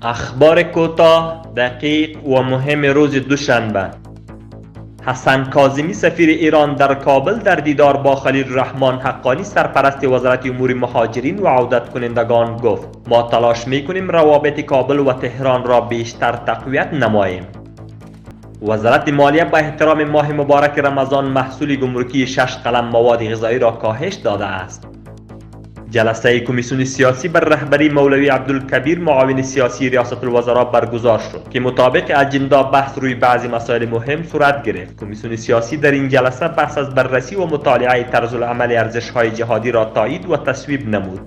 اخبار کوتاه، دقیق و مهم روز دوشنبه. حسن کاظمی سفیر ایران در کابل در دیدار با خلیل الرحمن حقانی سرپرست وزارت امور مهاجرین و عودت کنندگان گفت ما تلاش میکنیم روابط کابل و تهران را بیشتر تقویت نماییم. وزارت مالیه به احترام ماه مبارک رمضان محصول گمرکی 6 قلم مواد غذایی را کاهش داده است. جلسه کمیسیون سیاسی بر رهبری مولوی عبدالکبیر معاون سیاسی ریاست الوزراء برگزار شد که مطابق اجندا بحث روی بعضی مسائل مهم صورت گرفت. کمیسیون سیاسی در این جلسه بحث از بررسی و مطالعه طرز العمل ارزش‌های جهادی را تایید و تصویب نمود.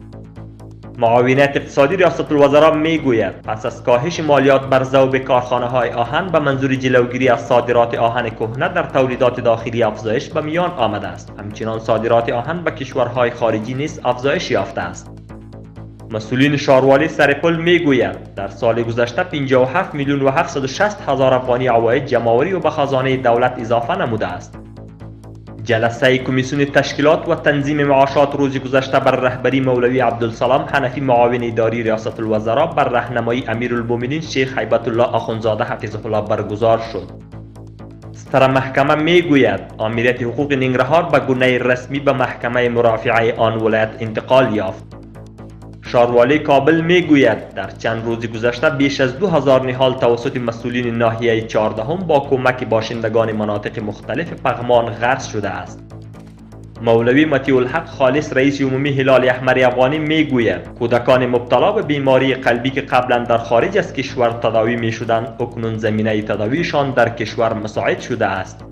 معاونیت اقتصادی ریاست الوزراء میگوید پس از کاهش مالیات بر ذوب کارخانه‌های آهن به منظور جلوگیری از صادرات آهن کهنه در تولیدات داخلی افزایش به میان آمده است. همچنین صادرات آهن به کشورهای خارجی نیز افزایش یافته است. مسئولین شاروالی سرپل میگویند در سال گذشته 57 میلیون و 760 هزار افغانی عواید جمع‌آوری و به خزانه دولت اضافه نموده است. جلسه کمیسیون تشکیلات و تنظیم معاشات روز گذشته بر رهبری مولوی عبدالسلام حنفی معاون اداری ریاست الوزراء بر راهنمایی امیرالمؤمنین شیخ هیبت الله آخوندزاده حفظه الله برگزار شد. ستره محکمه میگوید آمریت حقوق ننگرهار به گونه رسمی به محکمه مرافعه آن ولایت انتقال یافت. شاروالی کابل میگوید در چند روز گذشته بیش از 2000 نهال توسط مسئولین ناحیه 14 با کمک باشندگان مناطق مختلف پغمان غرس شده است. مولوی مطیع الحق خالص رئیس عمومی هلال احمر افغانی میگوید کودکان مبتلا به بیماری قلبی که قبلا در خارج از کشور تداوی میشدند اکنون زمینه تداویشان در کشور مساعد شده است.